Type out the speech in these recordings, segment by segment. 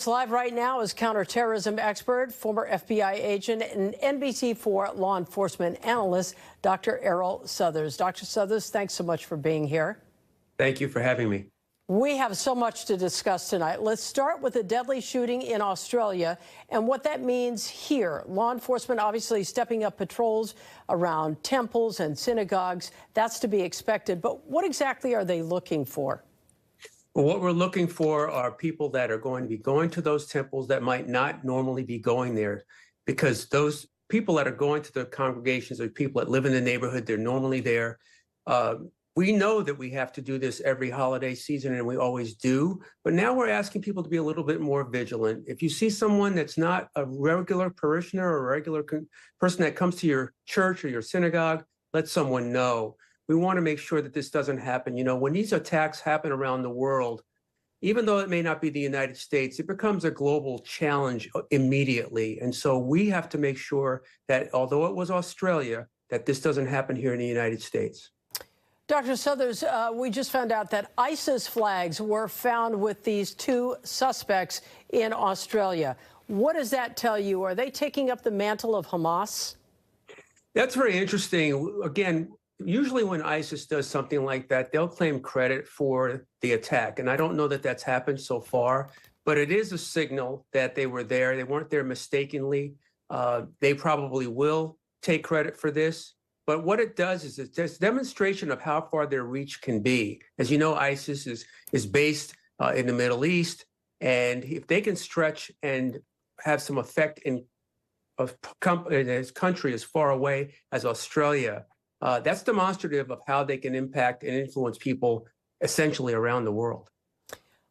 Live right now is counterterrorism expert, former FBI agent, and NBC4 law enforcement analyst, Dr. Erroll Southers. Dr. Southers, thanks so much for being here. Thank you for having me. We have so much to discuss tonight. Let's start with the deadly shooting in Australia and what that means here. Law enforcement obviously stepping up patrols around temples and synagogues. That's to be expected. But what exactly are they looking for? Well, what we're looking for are people that are going to be going to those temples that might not normally be going there, because those people that are going to the congregations are people that live in the neighborhood. They're normally there. We know that we have to do this every holiday season, and we always do. But now we're asking people to be a little bit more vigilant. If you see someone that's not a regular parishioner or a regular person that comes to your church or your synagogue, let someone know. We want to make sure that this doesn't happen. You know, when these attacks happen around the world, even though it may not be the United States, it becomes a global challenge immediately. And so we have to make sure that although it was Australia, that this doesn't happen here in the United States. Dr. Southers, we just found out that ISIS flags were found with these two suspects in Australia. What does that tell you? Are they taking up the mantle of Hamas? That's very interesting. Again, usually when ISIS does something like that, they'll claim credit for the attack. And I don't know that that's happened so far, but it is a signal that they were there. They weren't there mistakenly. They probably will take credit for this. But what it does is it's a demonstration of how far their reach can be. As you know, ISIS is based in the Middle East. And if they can stretch and have some effect in a country as far away as Australia, that's demonstrative of how they can impact and influence people essentially around the world.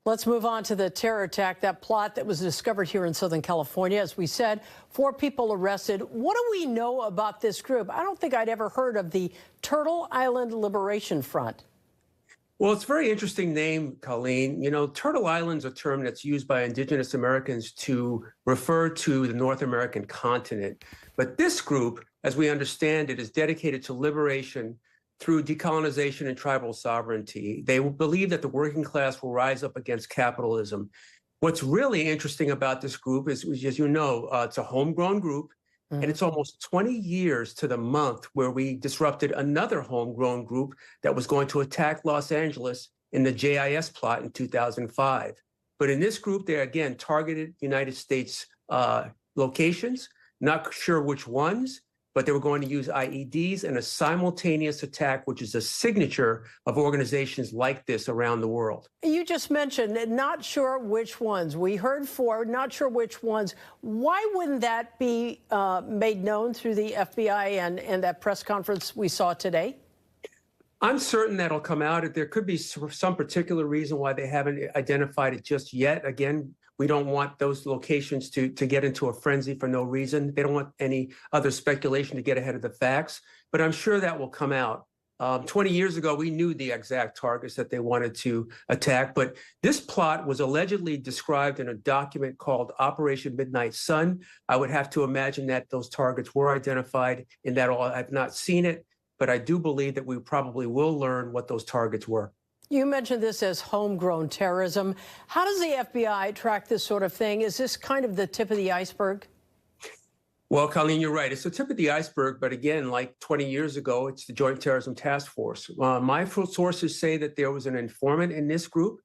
Let's move on to the terror attack, that plot that was discovered here in Southern California. As we said, 4 people arrested. What do we know about this group? I don't think I'd ever heard of the Turtle Island Liberation Front. Well, it's a very interesting name, Colleen. You know, Turtle Island's a term that's used by Indigenous Americans to refer to the North American continent. But this group, as we understand it, is dedicated to liberation through decolonization and tribal sovereignty. They believe that the working class will rise up against capitalism. What's really interesting about this group is, as you know, it's a homegrown group, and it's almost 20 years to the month where we disrupted another homegrown group that was going to attack Los Angeles in the JIS plot in 2005. But in this group, they again targeted United States locations, not sure which ones, but they were going to use IEDs and a simultaneous attack, which is a signature of organizations like this around the world. You just mentioned not sure which ones. We heard 4, not sure which ones. Why wouldn't that be made known through the FBI and that press conference we saw today? I'm certain that'll come out. There could be some particular reason why they haven't identified it just yet. Again, we don't want those locations to get into a frenzy for no reason. They don't want any other speculation to get ahead of the facts, but I'm sure that will come out. 20 years ago, we knew the exact targets that they wanted to attack, but this plot was allegedly described in a document called Operation Midnight Sun. I would have to imagine that those targets were identified in that. I've not seen it, but I do believe that we probably will learn what those targets were. You mentioned this as homegrown terrorism. How does the FBI track this sort of thing? Is this kind of the tip of the iceberg? Well, Colleen, you're right. It's the tip of the iceberg. But again, like 20 years ago, it's the Joint Terrorism Task Force. My sources say that there was an informant in this group.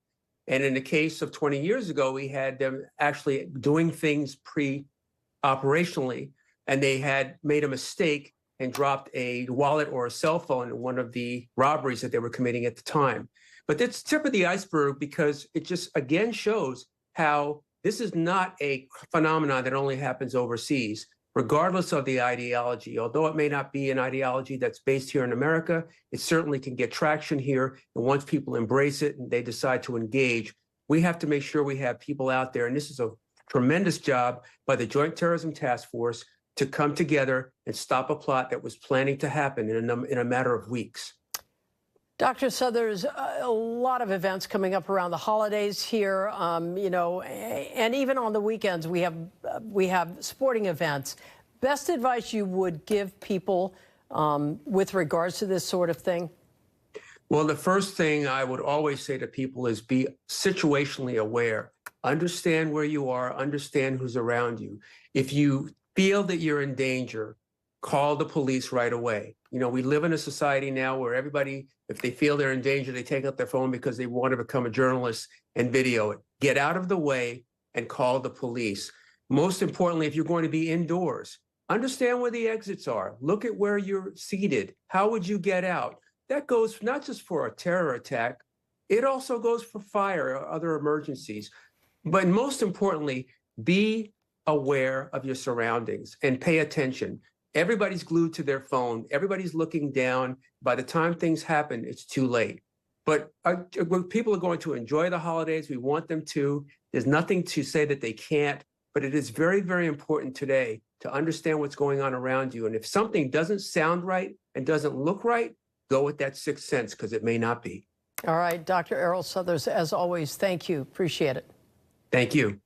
And in the case of 20 years ago, we had them actually doing things pre-operationally, and they had made a mistake and dropped a wallet or a cell phone in one of the robberies that they were committing at the time. But it's tip of the iceberg because it just, again, shows how this is not a phenomenon that only happens overseas, regardless of the ideology. Although it may not be an ideology that's based here in America, it certainly can get traction here. And once people embrace it and they decide to engage, we have to make sure we have people out there. And this is a tremendous job by the Joint Terrorism Task Force to come together and stop a plot that was planning to happen in a matter of weeks. Dr. Southers, a lot of events coming up around the holidays here, you know, and even on the weekends we have sporting events. Best advice you would give people with regards to this sort of thing? Well, the first thing I would always say to people is be situationally aware. Understand where you are, understand who's around you. If you feel that you're in danger, call the police right away. You know, we live in a society now where everybody, if they feel they're in danger, they take out their phone because they want to become a journalist and video it. Get out of the way and call the police. Most importantly, if you're going to be indoors, understand where the exits are. Look at where you're seated. How would you get out? That goes not just for a terror attack, it also goes for fire or other emergencies. But most importantly, be aware of your surroundings and pay attention. Everybody's glued to their phone. Everybody's looking down. By the time things happen, it's too late. But people are going to enjoy the holidays. We want them to. There's nothing to say that they can't. But it is very, very important today to understand what's going on around you. And if something doesn't sound right and doesn't look right, go with that sixth sense, because it may not be. All right, Dr. Erroll Southers, as always, thank you. Appreciate it. Thank you.